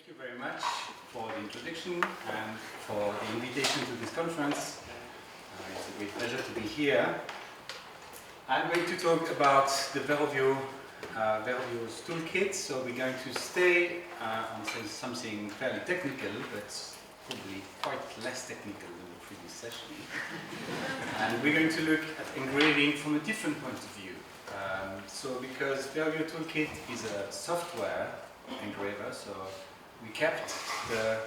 you very much for the introduction and for the invitation to this conference. It's a great pleasure to be here. I'm going to talk about the Verovio's toolkit. So we're going to stay on something fairly technical, but probably quite less technical than the previous session. And we're going to look at engraving from a different point of view. Because Verovio toolkit is a software engraver, so we kept the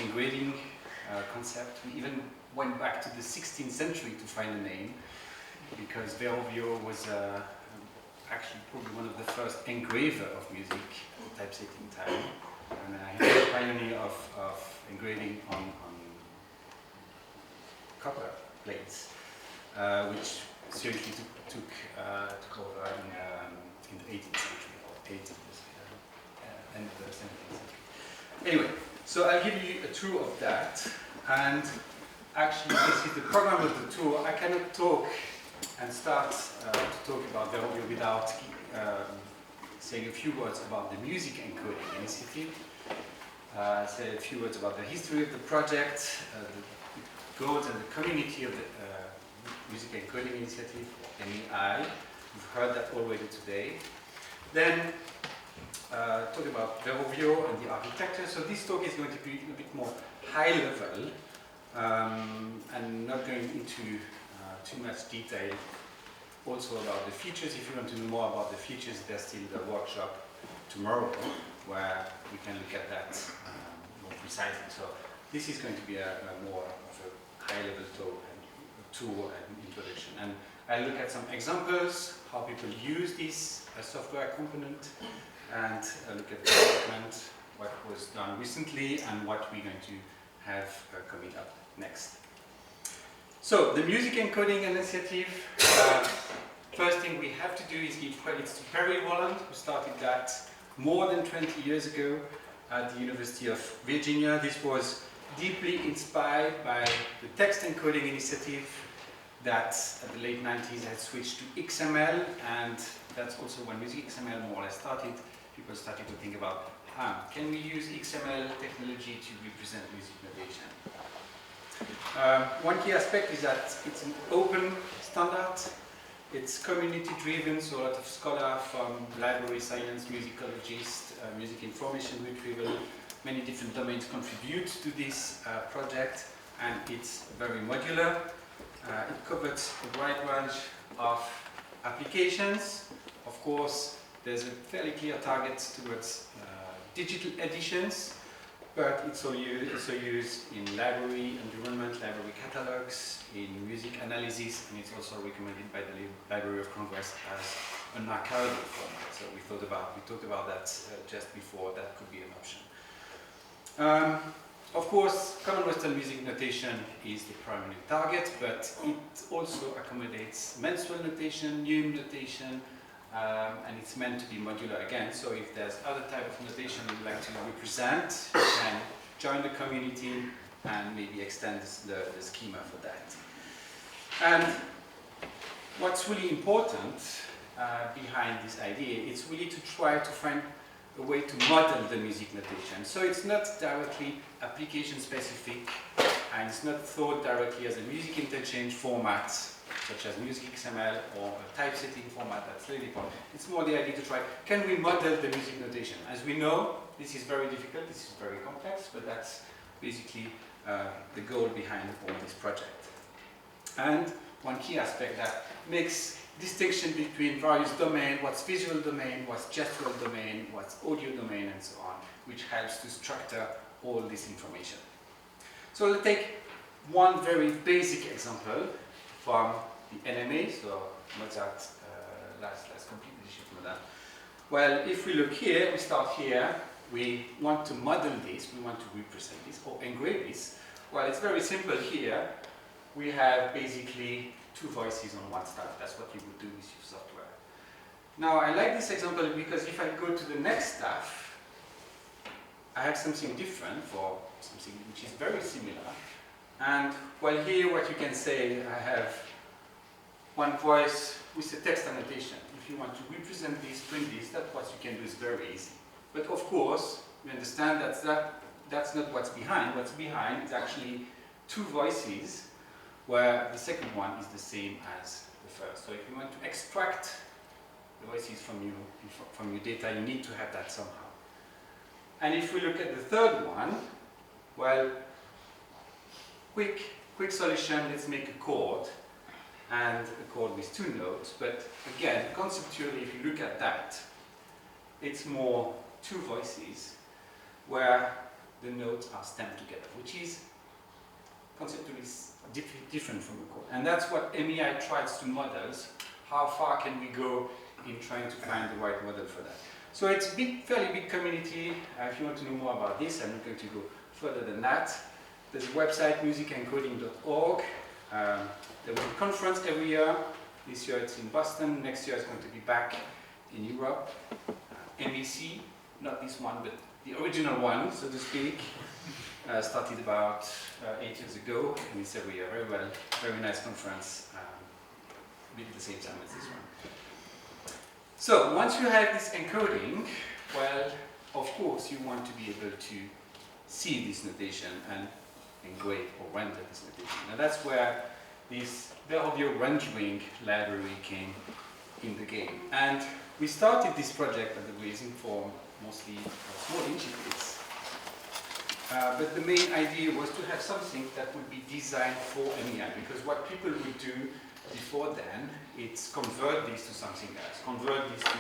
engraving concept. We even went back to the 16th century to find a name, because Verovio was actually probably one of the first engraver of music, typesetting time, and he was a pioneer of engraving on copper plates, which seriously took over in the 18th century, or end of the 17th century. Anyway, so I'll give you a tour of that, and actually this is the program of the tour. I cannot talk and start to talk about Verovio without saying a few words about the music encoding initiative, say a few words about the history of the project, the goals and the community of the Music Encoding Initiative, MEI. You've heard that already today. Then talk about Verovio and the architecture. So this talk is going to be a bit more high level and not going into too much detail. Also about the features. If you want to know more about the features, there's still the workshop tomorrow where we can look at that more precisely. So this is going to be a more of a high level tour and introduction. And I'll look at some examples, how people use this software component, and look at the development, what was done recently, and what we're going to have coming up next. So, the Music Encoding Initiative, first thing we have to do is give credits to Perry Walland, who started that more than 20 years ago at the University of Virginia. This was deeply inspired by the text encoding initiative that at the late 90s had switched to XML, and that's also when Music XML more or less started. People started to think about, can we use XML technology to represent music notation? One key aspect is that it's an open standard. It's community driven, so a lot of scholars from library science, musicologists, music information retrieval, many different domains contribute to this project, and it's very modular. It covers a wide range of applications. Of course, there's a fairly clear target towards digital editions, but it's also used in library environment, library catalogs, in music analysis, and it's also recommended by the Library of Congress as an archival format. So we talked about that just before. That could be an option. Of course, Common Western Music Notation is the primary target, but it also accommodates mensual notation, neume notation, and it's meant to be modular again. So if there's other type of notation you'd like to represent, you can join the community and maybe extend the schema for that. And what's really important behind this idea is really to try to find a way to model the music notation. So it's not directly application specific, and it's not thought directly as a music interchange format, such as Music XML or a typesetting format that's really important. It's more the idea to try, can we model the music notation? As we know, this is very difficult, this is very complex, but that's basically the goal behind all this project. And one key aspect that makes distinction between various domains, what's visual domain, what's gestural domain, what's audio domain, and so on, which helps to structure all this information. So we'll take one very basic example from the NMA, so Mozart last complete edition from that. Well, if we look here, we start here, we want to model this, we want to represent this, or engrave this. Well, it's very simple here. We have basically two voices on one staff. That's what you would do with your software. Now, I like this example because if I go to the next staff, I have something different for something which is very similar. And well, here what you can say, I have one voice with a text annotation. If you want to represent this, print this, that's what you can do is very easy. But of course, we understand that's not what's behind. What's behind is actually two voices, where the second one is the same as the first. So if you want to extract the voices from your data, you need to have that somehow. And if we look at the third one, well, quick solution, let's make a chord, and a chord with two notes. But again, conceptually, if you look at that, it's more two voices where the notes are stamped together, which is conceptually different from a chord. And that's what MEI tries to model. How far can we go in trying to find the right model for that? So it's a fairly big community. If you want to know more about this, I'm not going to go further than that. There's a website, musicencoding.org. There will be a conference every year. This year it's in Boston. Next year it's going to be back in Europe. MEC, not this one, but the original one, so to speak, started about 8 years ago, and it's every year. Very nice conference, maybe the same time as this one. So once you have this encoding, well, of course you want to be able to see this notation and engrave or render this notation. Now that's where this Verovio rendering library came in the game. And we started this project at the reason for mostly small initiatives. But the main idea was to have something that would be designed for MEI, because what people would do before then, it's convert this to something else, convert this to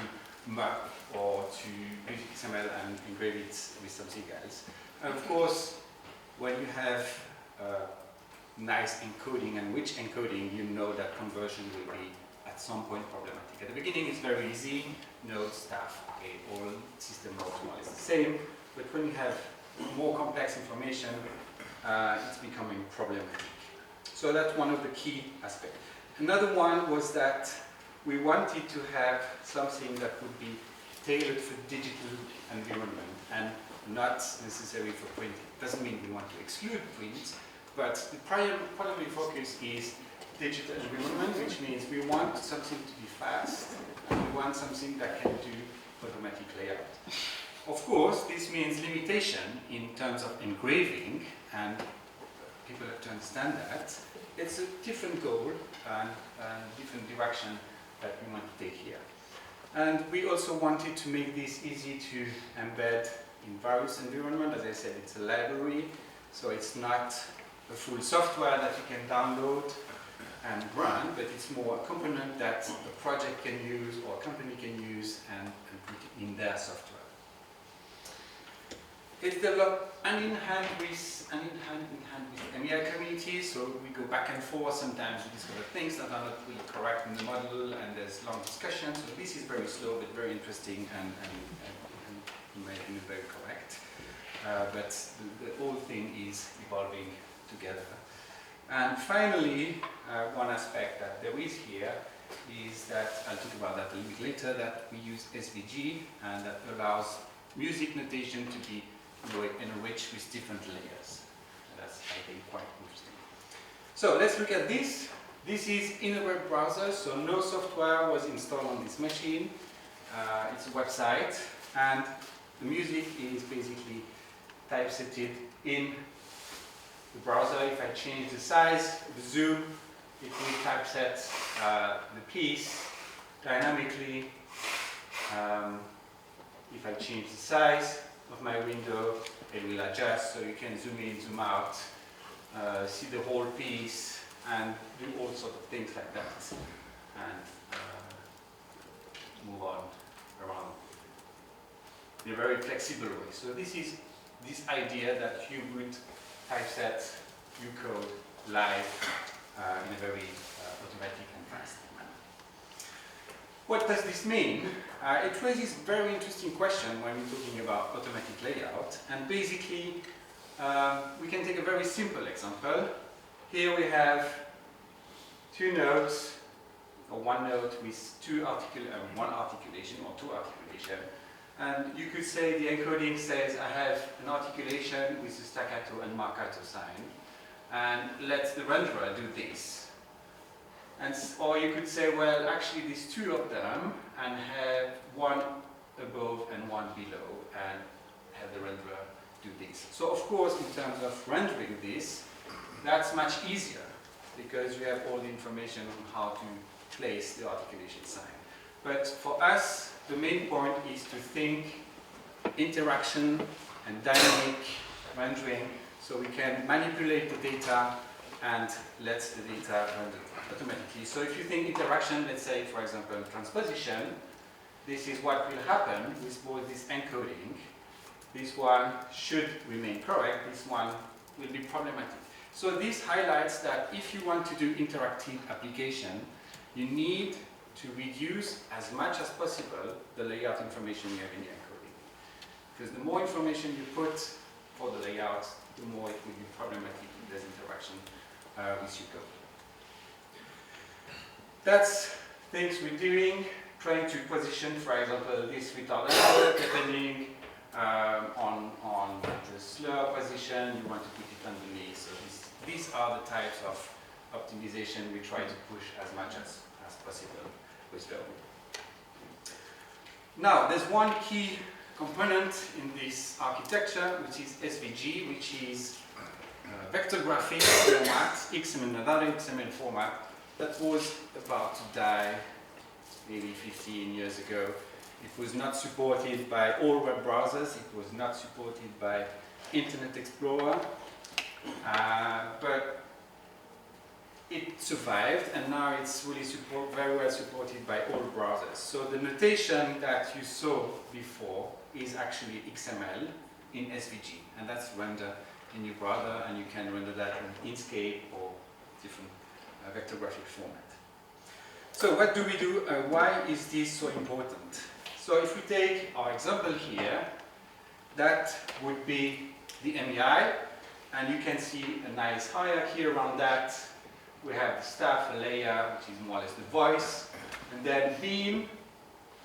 MUP or to Music XML and engrave it with something else. And of course, when you have nice encoding and rich encoding, you know that conversion will be at some point problematic. At the beginning it's very easy, node stuff, okay, all system nodes more or less the same, but when you have more complex information, it's becoming problematic. So that's one of the key aspects. Another one was that we wanted to have something that would be tailored for digital environment and not necessarily for printing. Doesn't mean we want to exclude print, but the primary focus is digital environment, which means we want something to be fast and we want something that can do automatic layout. Of course, this means limitation in terms of engraving, and people have to understand that. It's a different goal and different direction that we want to take here. And we also wanted to make this easy to embed in various environments. As I said, it's a library, so it's not a full software that you can download and run, but it's more a component that a project can use or a company can use and put it in their software. It's developed hand in hand with the MEI community, so we go back and forth. Sometimes we discover things that are not really correct in the model, and there's long discussions. So this is very slow, but very interesting, and in my opinion, very correct. But the whole thing is evolving together. And finally, one aspect that there is here is that, I'll talk about that a little bit later, that we use SVG, and that allows music notation to be enriched with different layers. And that's, I think, quite interesting. So let's look at this. This is in a web browser, so no software was installed on this machine. It's a website, and the music is basically typesetted in the browser. If I change the size, the zoom, it will typeset the piece dynamically. If I change the size of my window, it will adjust, so you can zoom in, zoom out, see the whole piece, and do all sorts of things like that, and move on around in a very flexible way. So this is this idea that you would typeset your code live in a very automatic and fast manner. What does this mean? It raises a very interesting question when we're talking about automatic layout. And basically, we can take a very simple example. Here we have two nodes, or one node with one articulation or two articulation. And you could say the encoding says I have an articulation with a staccato and marcato sign, and let the renderer do this. And, or you could say, well, actually there's two of them, and have one above and one below, and have the renderer do this. So of course, in terms of rendering this, that's much easier because you have all the information on how to place the articulation sign. But for us, the main point is to think interaction and dynamic rendering, so we can manipulate the data and let the data render automatically. So if you think interaction, let's say for example transposition, this is what will happen with both this encoding. This one should remain correct, this one will be problematic. So this highlights that if you want to do interactive application, you need to reduce as much as possible the layout information you have in the encoding. Because the more information you put for the layout, the more it will be problematic if there's interaction with your code. That's things we're doing, trying to position, for example, this retardator, depending on the slur position, you want to put it underneath. So these are the types of optimization we try to push as much as possible with Verovio. Now, there's one key component in this architecture, which is SVG, which is vector graphic format, XML, another XML format that was about to die maybe 15 years ago. It was not supported by all web browsers, it was not supported by Internet Explorer, but it survived, and now it's really very well supported by all browsers. So the notation that you saw before is actually XML in SVG, and that's render in your browser, and you can render that in Inkscape or different vector graphic format. So what do we do? Why is this so important? So if we take our example here, that would be the MEI, and you can see a nice hierarchy around that. We have the staff layer, which is more or less the voice, and then beam,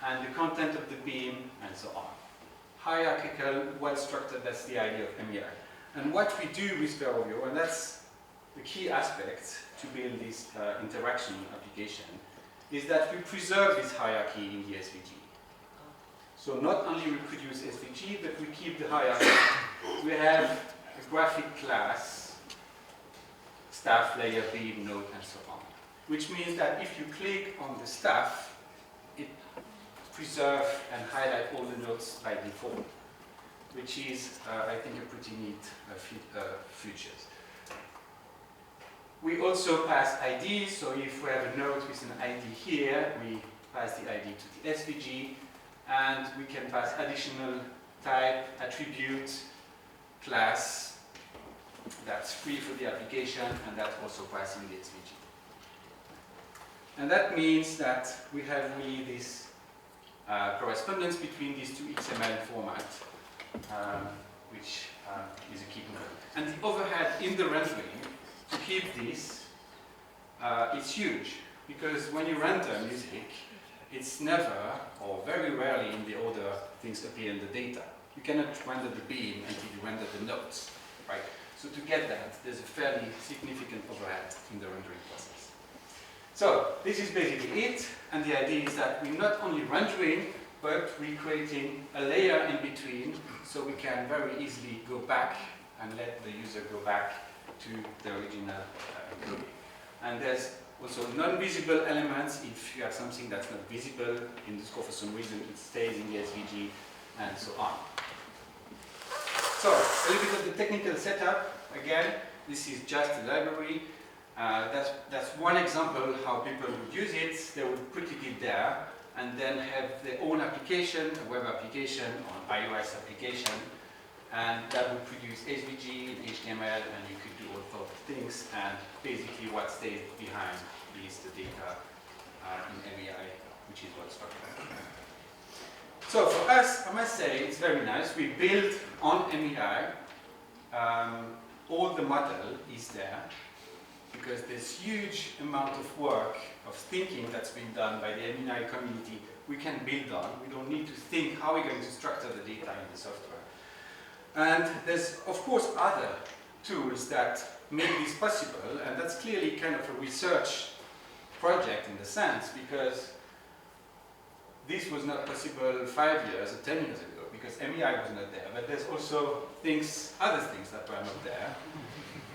and the content of the beam, and so on. Hierarchical, well-structured, that's the idea of MEI. And what we do with Verovio, and that's the key aspect to build this interaction application, is that we preserve this hierarchy in the SVG. So not only we produce SVG, but we keep the hierarchy. We have a graphic class, staff layer, beam, node, and so on. Which means that if you click on the staff, it preserves and highlights all the nodes by default, which is, I think, a pretty neat features. We also pass IDs, so if we have a node with an ID here, we pass the ID to the SVG, and we can pass additional type, attribute, class, that's free for the application, and that's also passing the SVG. And that means that we have really this correspondence between these two XML formats, which is a key component. And the overhead in the rendering to keep this, it's huge, because when you render music, it's never, or very rarely in the order things appear in the data. You cannot render the beam until you render the notes, right? So to get that, there's a fairly significant overhead in the rendering process. So this is basically it, and the idea is that we're not only rendering, but we're creating a layer in between, so we can very easily go back and let the user go back to the original encoding. And there's also non-visible elements. If you have something that's not visible in the score for some reason, it stays in the SVG, and so on. So, a little bit of the technical setup. Again, this is just a library. That's one example how people would use it. They would put it there, and then have their own application, a web application, or an iOS application, and that would produce SVG, HTML, and you could do all sorts of things, and basically what stays behind is the data in MEI, which is what's structured. So for us, I must say, it's very nice. We build on MEI, all the model is there, because there's huge amount of work, of thinking that's been done by the MEI community we can build on. We don't need to think how we're going to structure the data in the software. And there's, of course, other tools that make this possible, and that's clearly kind of a research project in the sense, because this was not possible 5 years or 10 years ago, because MEI was not there, but there's also other things that were not there.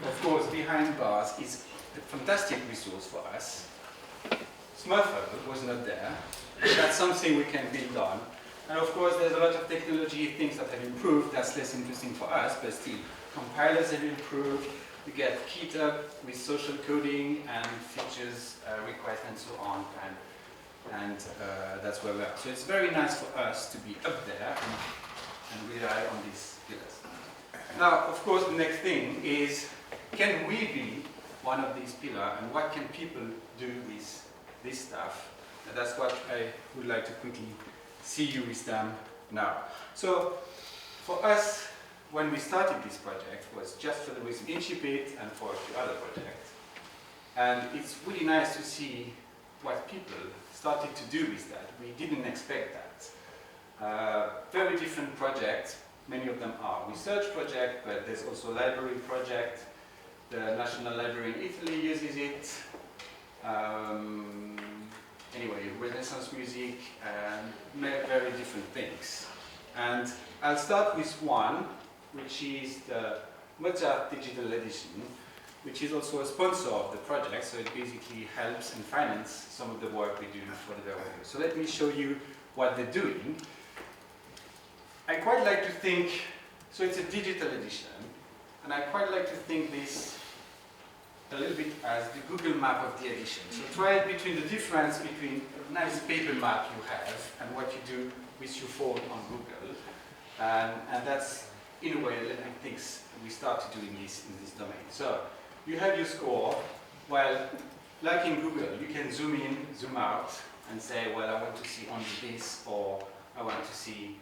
Of course, behind bars is a fantastic resource for us. Smurfable was not there. That's something we can build on. And of course, there's a lot of technology, things that have improved. That's less interesting for us, but still, compilers have improved. We get GitHub with social coding and features requests and so on. And that's where we are. So it's very nice for us to be up there and rely on these pillars. Now, of course, the next thing is, can we be one of these pillars, and what can people do with this stuff? And that's what I would like to quickly see you with them now. So, for us, when we started this project, was just for the reason Incipit and for a few other projects. And it's really nice to see what people started to do with that. We didn't expect that. Very different projects. Many of them are research projects, but there's also a library project. The National Library in Italy uses it. Anyway, Renaissance music, and very different things. And I'll start with one, which is the Mozart Digital Edition, which is also a sponsor of the project, so it basically helps and finances some of the work we do for the Verovio. So let me show you what they're doing. I quite like to think, so it's a digital edition, and I quite like to think this a little bit as the Google map of the edition. So try between the difference between a nice paper map you have and what you do with your phone on Google. And that's, in a way, a little bit things we started doing this in this domain. So you have your score. Well, like in Google, you can zoom in, zoom out, and say, well, I want to see only this, or I want to see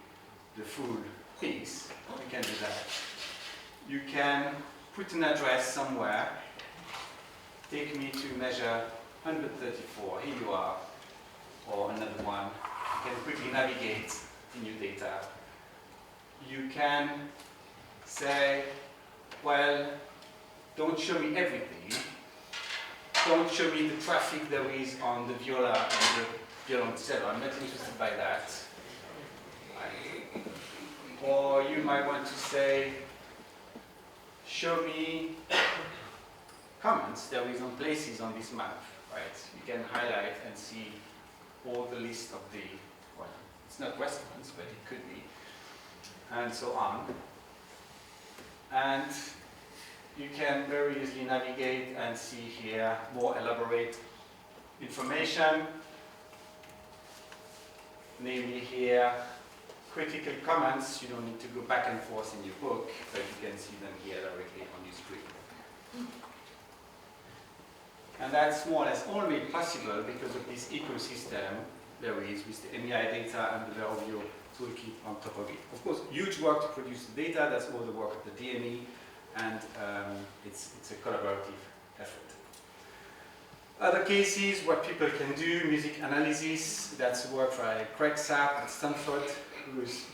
the full piece. You can do that. You can put an address somewhere. Take me to measure 134. Here you are, or another one. You can quickly navigate in your data. You can say, well, don't show me everything. Don't show me the traffic there is on the viola and the violoncello. I'm not interested by that. Or you might want to say, show me comments there is on places on this map, right? You can highlight and see all the list of the, well, it's not restaurants, but it could be, and so on. And you can very easily navigate and see here more elaborate information, namely here, critical comments. You don't need to go back and forth in your book, but you can see them here directly on your screen. And that's more or less only possible because of this ecosystem there is with the MEI data and the Verovio toolkit on top of it. Of course, huge work to produce the data. That's all the work of the DME, and it's a collaborative effort. Other cases, what people can do, music analysis. That's work by Craig Sapp at Stanford, who's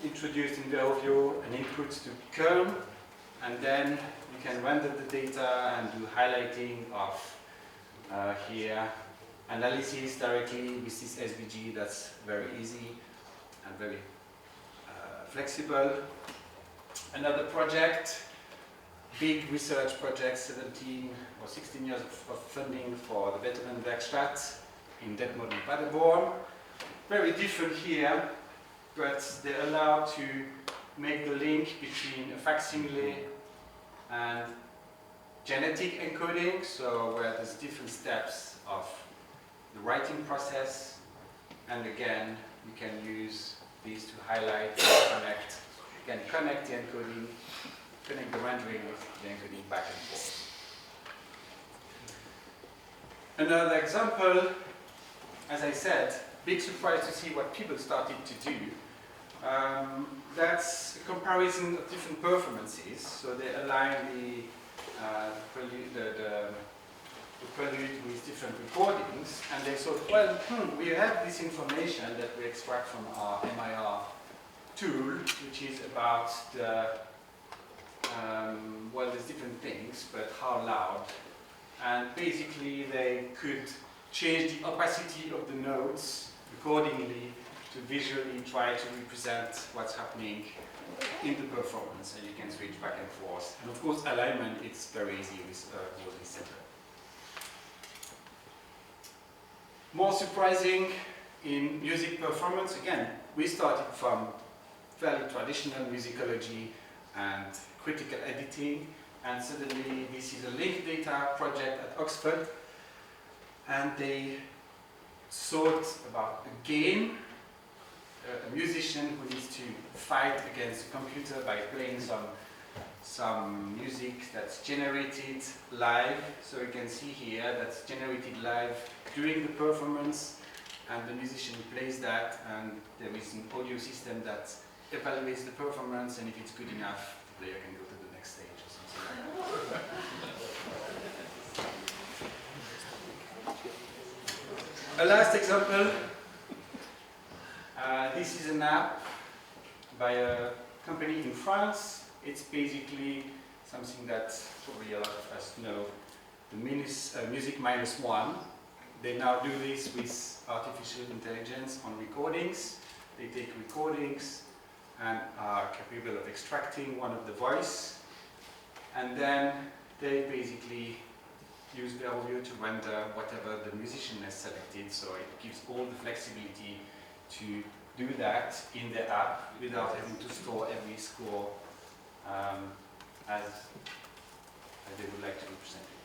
introduced in Verovio an input to Köln, and then you can render the data and do highlighting of here, analysis directly with this SVG. That's very easy and very flexible. Another project, big research project, 17 or 16 years of funding for the Beethoven Werkstatt in Detmold and Battleborn. Very different here, but they allow to make the link between a facsimile and genetic encoding, so where there's different steps of the writing process, and again, you can use these to highlight, connect. You can connect the encoding, connect the rendering with the encoding back and forth. Another example, as I said, big surprise to see what people started to do. That's a comparison of different performances. So they align the prelude with different recordings, and they thought, well, we have this information that we extract from our MIR tool, which is about the, well, there's different things, but how loud. And basically they could change the opacity of the notes accordingly to visually try to represent what's happening in the performance, and you can switch back and forth. And of course, alignment, it's very easy with Rosy Center. More surprising in music performance, again, we started from fairly traditional musicology and critical editing, and suddenly this is a linked data project at Oxford, and they thought about a game, a musician who needs to fight against a computer by playing some music that's generated live. So you can see here that's generated live during the performance, and the musician plays that, and there is an audio system that evaluates the performance, and if it's good enough, the player can go to the next stage or something like that. A last example. This is an app by a company in France. It's basically something that probably a lot of us know, the Music -1. They now do this with artificial intelligence on recordings. They take recordings and are capable of extracting one of the voice, and then they basically use Verovio to render whatever the musician has selected, so it gives all the flexibility to do that in the app without having to store every score as they would like to represent it.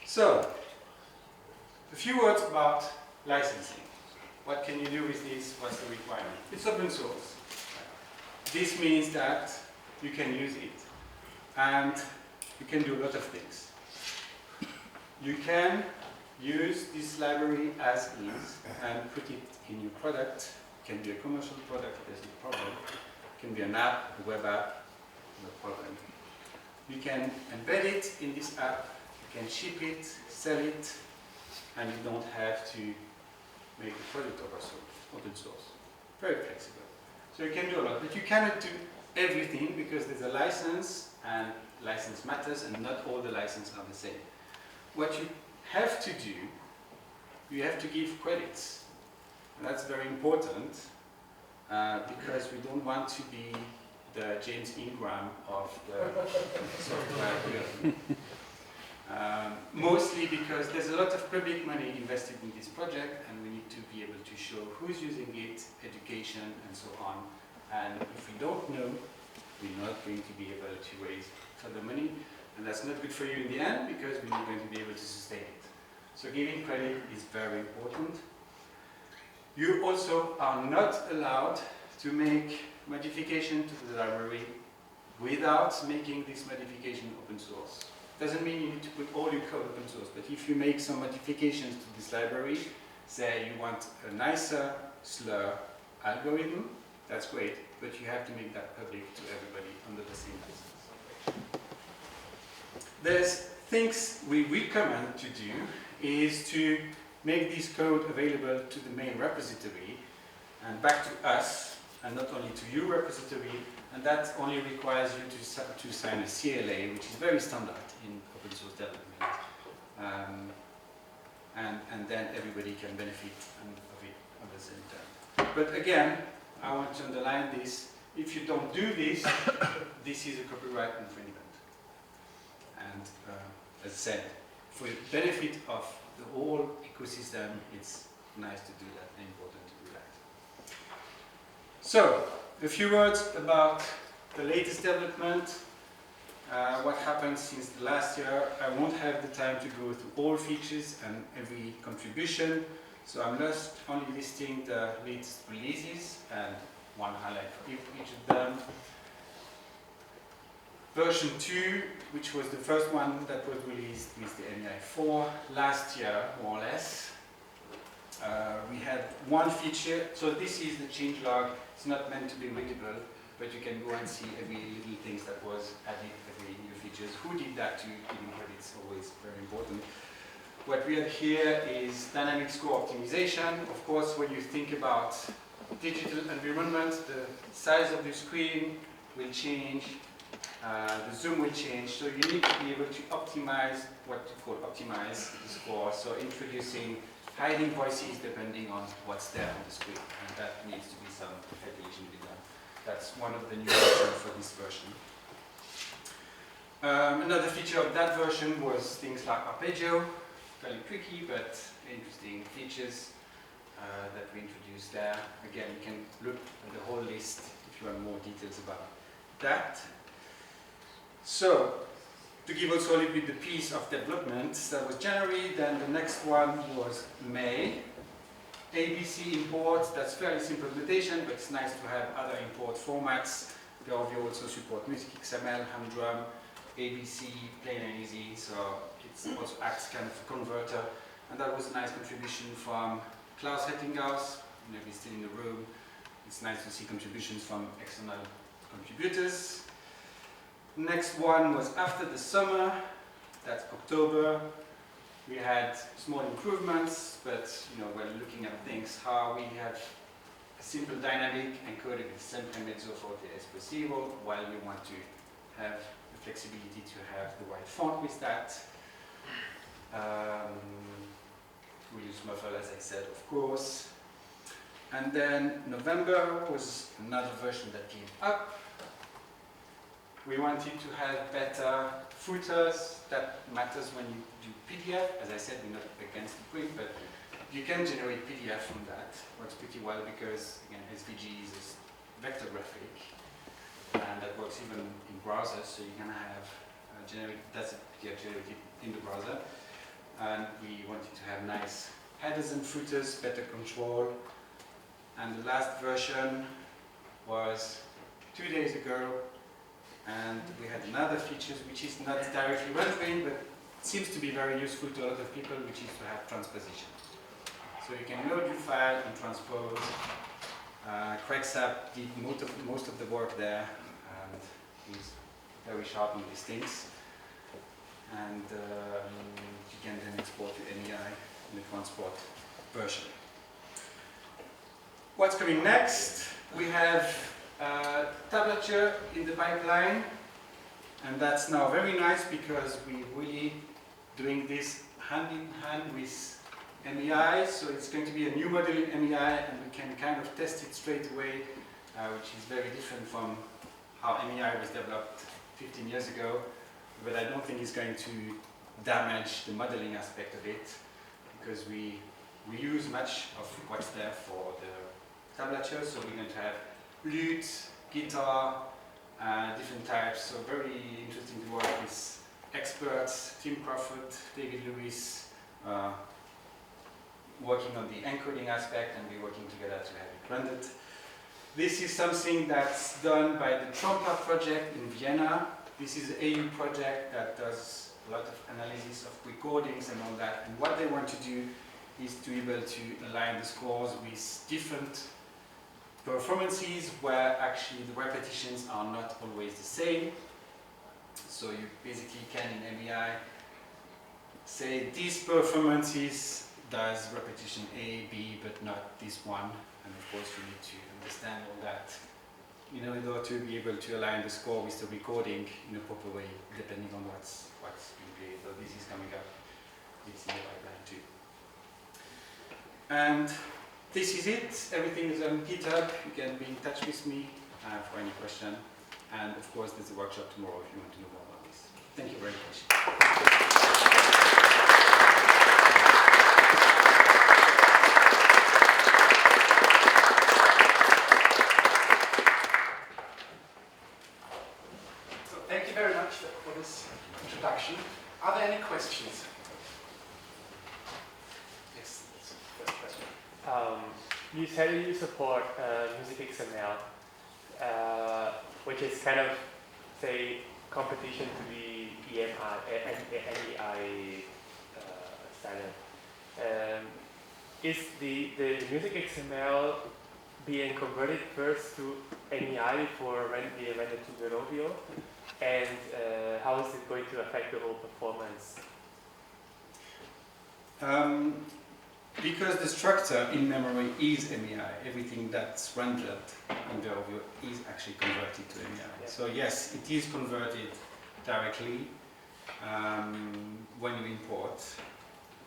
So, a few words about licensing. What can you do with this? What's the requirement? It's open source. This means that you can use it, and you can do a lot of things. You can use this library as is and put it in your product. It can be a commercial product, there's no problem. It can be an app, a web app, no problem. You can embed it in this app, you can ship it, sell it, and you don't have to make the product open source. Very flexible. So you can do a lot, but you cannot do everything because there's a license, and license matters, and not all the licenses are the same. What you have to do, you have to give credits. And that's very important because we don't want to be the James Ingram of the software development. Mostly because there's a lot of public money invested in this project, and we need to be able to show who's using it, education, and so on. And if we don't know, we're not going to be able to raise further money, and that's not good for you in the end because we're not going to be able to sustain it. So giving credit is very important. You also are not allowed to make modification to the library without making this modification open source. Doesn't mean you need to put all your code open source, but if you make some modifications to this library, say you want a nicer slur algorithm, that's great, but you have to make that public to everybody under the same license. There's things we recommend to do is to make this code available to the main repository and back to us, and not only to your repository, and that only requires you to sign a CLA, which is very standard in open source development. And then everybody can benefit of it at the same time. But again, I want to underline this, if you don't do this, this is a copyright infringement. And as I said, for the benefit of the whole ecosystem, it's nice to do that and important to do that. So, a few words about the latest development, what happened since the last year. I won't have the time to go through all features and every contribution, so I'm just only listing the latest releases and one highlight for each of them. Version 2, which was the first one that was released with the MI4 last year, more or less. We had one feature, so this is the changelog. It's not meant to be readable, but you can go and see every little things that was added, every new features. Who did that to giving credits, always very important. What we have here is dynamic score optimization. Of course, when you think about digital environment, the size of the screen will change, the zoom will change, so you need to be able to optimize what you call optimize the score. So introducing hiding voices depending on what's there on the screen, and that needs to be some editing to be done. That's one of the new features for this version. Another feature of that version was things like arpeggio, fairly tricky but interesting features that we introduced there. Again, you can look at the whole list if you want more details about that. So, to give also a little bit the piece of development, that was January, then the next one was May. ABC import, that's fairly simple implementation, but it's nice to have other import formats. Verovio also support music XML, humdrum, ABC, plain and easy, so it also acts kind of a converter. And that was a nice contribution from Klaus Rettinghaus, maybe still in the room. It's nice to see contributions from external contributors. Next one was after the summer, that's October. We had small improvements, but when looking at things, how we have a simple dynamic encoded with sempre mezzo forte espressivo, while we want to have the flexibility to have the right font with that. We use muffle, as I said, of course. And then November was another version that came up. We wanted to have better footers. That matters when you do PDF. As I said, we're not against the print, but you can generate PDF from that. Works pretty well because, again, SVG is a vector graphic, and that works even in browsers. So you can have that's a PDF generated in the browser. And we wanted to have nice headers and footers, better control. And the last version was 2 days ago. And we had another feature which is not directly rendering, but seems to be very useful to a lot of people, which is to have transposition. So you can load your file and transpose. Craigslab did most of the work there, and he's very sharp on these things. And you can then export to MEI in the transport version. What's coming next? We have tablature in the pipeline, and that's now very nice because we're really doing this hand in hand with MEI, so it's going to be a new model in MEI, and we can kind of test it straight away, which is very different from how MEI was developed 15 years ago, but I don't think it's going to damage the modeling aspect of it, because we use much of what's there for the tablature, so we're going to have lute, guitar, different types, so very interesting to work with experts, Tim Crawford, David Lewis, working on the encoding aspect, and we're working together to have it rendered. This is something that's done by the Trompa project in Vienna. This is an AU project that does a lot of analysis of recordings and all that, and what they want to do is to be able to align the scores with different performances where actually the repetitions are not always the same. So you basically can in MEI say these performances does repetition A, B, but not this one. And of course you need to understand all that in order to be able to align the score with the recording in a proper way, depending on what's being played. So this is coming up. It's in the pipeline too. And this is it. Everything is on GitHub. You can be in touch with me for any question. And of course, there's a workshop tomorrow if you want to know more about this. Thank you very much. So thank you very much for this introduction. Are there any questions? Yes, first question. You said you support Music XML, which is kind of, say, competition to the MEI standard. Is the Music XML being converted first to MEI before being rendered to Verovio? And how is it going to affect the whole performance? Because the structure in memory is MEI, everything that's rendered in Verovio is actually converted to MEI. Yeah. So yes, it is converted directly when you import.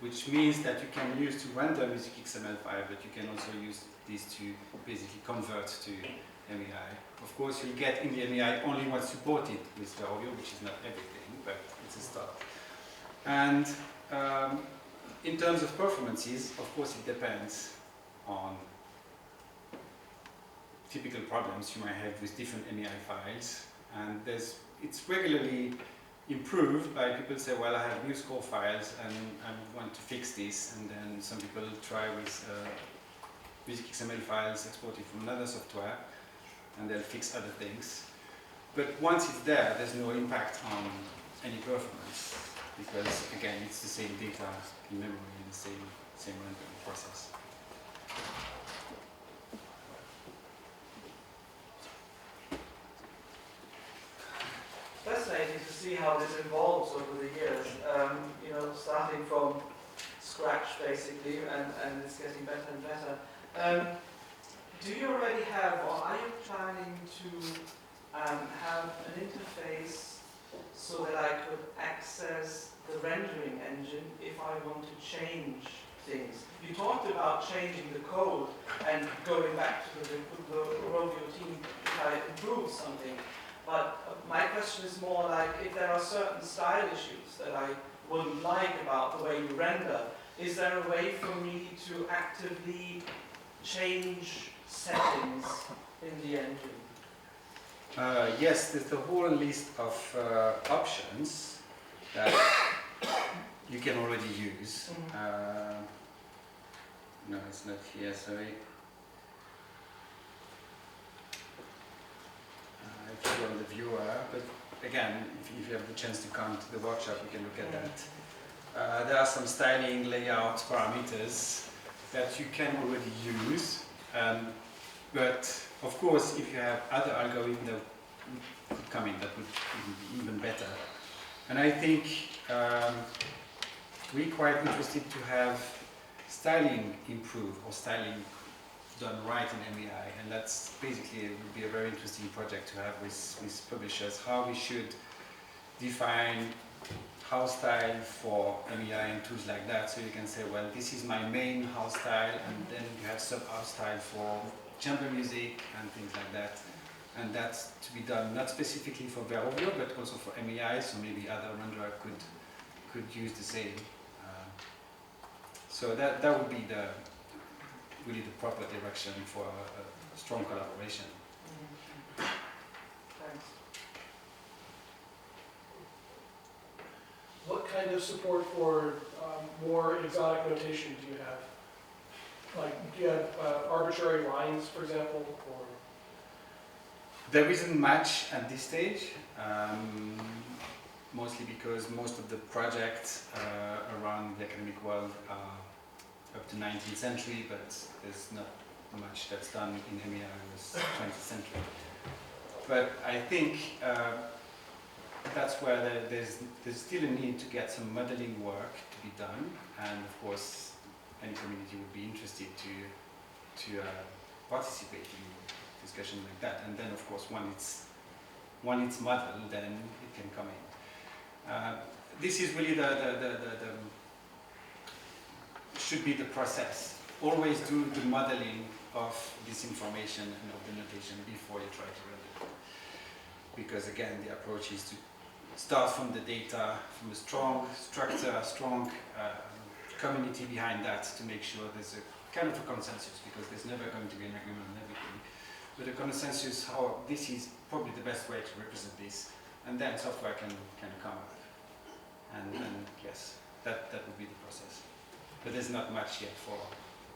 which means that you can use to render music XML file, but you can also use these to basically convert to MEI. Of course, you'll get in the MEI only what's supported with Verovio, which is not everything, but it's a start. And in terms of performances, of course, it depends on typical problems you might have with different MEI files. And it's regularly improved by people say, well, I have new score files and I want to fix this. And then some people try with music XML files exported from another software, and they'll fix other things. But once it's there, there's no impact on any performance, because again, it's the same data in memory and the same rendering process. Fascinating to see how this evolves over the years. You know, starting from scratch basically, and it's getting better and better. Do you already have, or are you planning to have an interface so that I could access the rendering engine if I want to change things? You talked about changing the code and going back to the Verovio team to try to improve something. But my question is more like, if there are certain style issues that I wouldn't like about the way you render, is there a way for me to actively change settings in the engine? Yes, there's the whole list of options that you can already use. No, it's not here, sorry. If you go on the viewer, but again, if you have the chance to come to the workshop, we can look at that. There are some styling, layout parameters that you can already use, but of course, if you have other algorithms that could come in, that would be even better. And I think we're quite interested to have styling improved, or styling done right in MEI, and that's basically would be a very interesting project to have with publishers, how we should define house style for MEI and tools like that, so you can say, well, this is my main house style, and then you have sub-house style for chamber music and things like that. And that's to be done not specifically for Verovio, but also for MEI, so maybe other renderer could use the same. So that would be really the proper direction for a strong collaboration. Thanks. What kind of support for more exotic notation do you have? Like, do you have arbitrary lines, for example, or? There isn't much at this stage, mostly because most of the projects around the academic world are up to 19th century, but there's not much that's done in MEI with 20th century. But I think that's where there's still a need to get some modeling work to be done, and of course any community would be interested to participate in discussion like that. And then of course when it's modeled, then it can come in. This is really should be the process. Always do the modeling of this information and of the notation before you try to render it. Because again, the approach is to start from the data, from a strong structure, a strong community behind that, to make sure there's a kind of a consensus, because there's never going to be an agreement on everything. But a consensus how this is probably the best way to represent this, and then software can come up. And yes, that would be the process. But there's not much yet for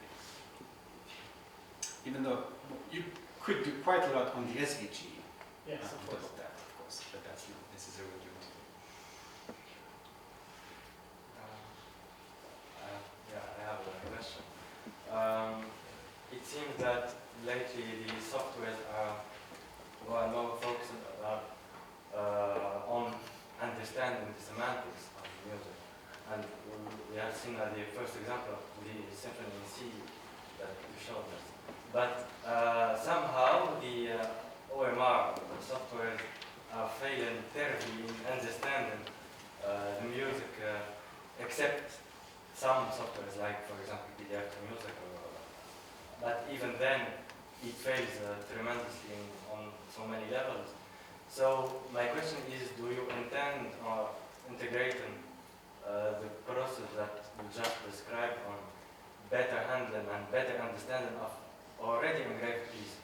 this. Even though you could do quite a lot on the SVG. Yes, On of top course. of that, of course, but that's not necessarily what you want to do. Yeah, I have a question. It seems that lately the softwares are more focused on understanding the semantics of the music. And we have seen the first example of the symphony in C that you showed us. But somehow the OMR, the software, are failing terribly in understanding the music, except some softwares, like for example PDF to music, but even then it fails tremendously on so many levels. So my question is, do you intend on integrating the process that you just described on better handling and better understanding of already engraved pieces,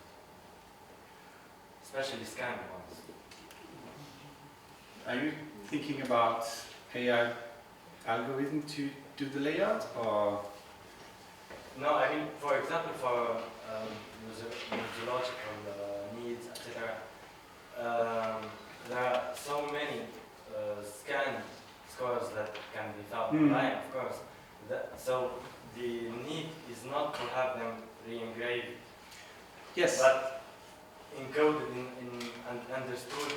especially scanned ones? Are you thinking about AI algorithm to do the layout, or? No, I mean, for example, for user-logical needs, etc. There are so many scan scores that can be found online, of course. So the need is not to have them re-engraved, Yes. but encoded and understood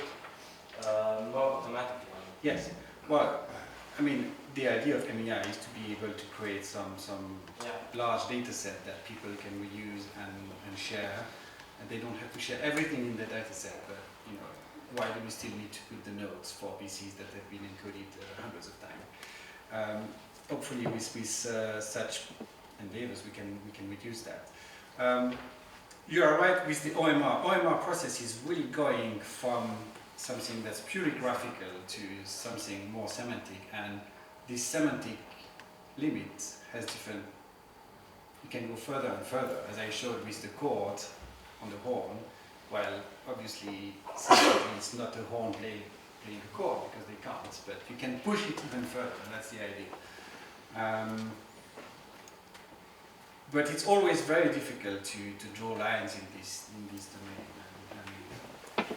more automatically. Yes. Well, I mean, the idea of MEI is to be able to create some large data set that people can reuse and share, and they don't have to share everything in the data set, but you know, why do we still need to put the notes for PCs that have been encoded hundreds of times? Hopefully with such endeavors we can reduce that. You are right with the OMR. OMR process is really going from something that's purely graphical to something more semantic, and this semantic limit has different, you can go further and further, as I showed with the chord on the horn, while obviously it's not a horn playing a chord because they can't, but you can push it even further, and that's the idea. But it's always very difficult to draw lines in this domain.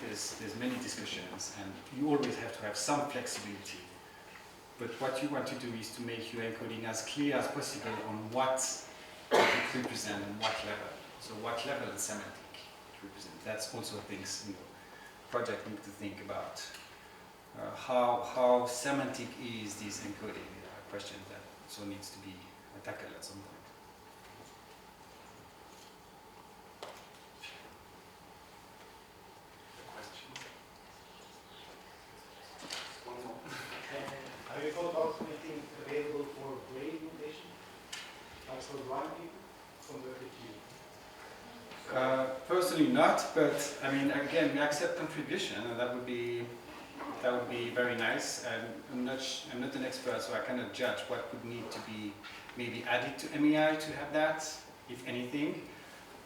There's many discussions, and you always have to have some flexibility. But what you want to do is to make your encoding as clear as possible on what it represents and what level. So what level of semantic it represents. That's also things, you know, project need to think about. How semantic is this encoding? A question that also needs to be tackled at some point. Have you thought about making available for grade notation? Like for blind people from the FAQ? Personally not, but I mean, again, we accept contribution, and that would be very nice. I'm not an expert, so I cannot judge what would need to be maybe added to MEI to have that, if anything.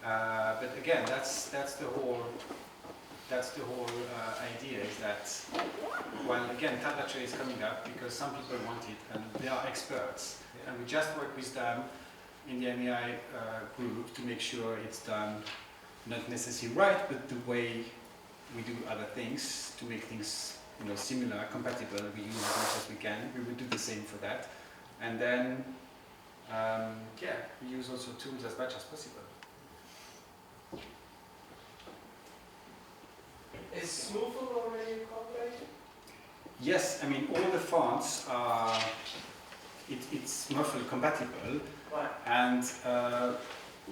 But again, that's the whole idea, is that, well, again, tablature is coming up because some people want it and they are experts. And we just work with them in the MEI group to make sure it's done not necessarily right, but the way we do other things to make things, you know, similar, compatible. We use as much as we can. We will do the same for that. And then, we use also tools as much as possible. Is Smoofle already incorporated? Yes, I mean, all the fonts are, it's Smoofle compatible. Right. And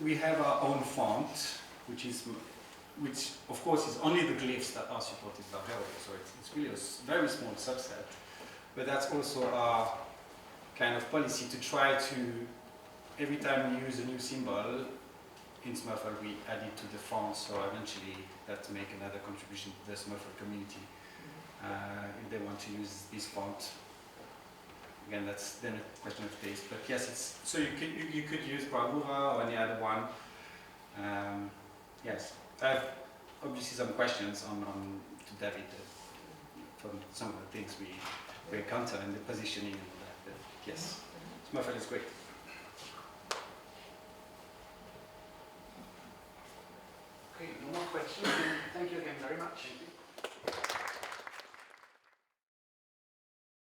we have our own font, which of course is only the glyphs that are supported by Verovio, so it's really a very small subset. But that's also our kind of policy to try to, every time we use a new symbol in Smoofle, we add it to the font, so eventually that make another contribution to the Smoofle community. If they want to use this font, again, that's then a question of taste. But yes, it's, so you could use Bravura or any other one. Yes, I have obviously some questions on to David from some of the things we encounter in the positioning and all that. But yes, Smoofle is great. Okay, no more questions. Thank you again very much.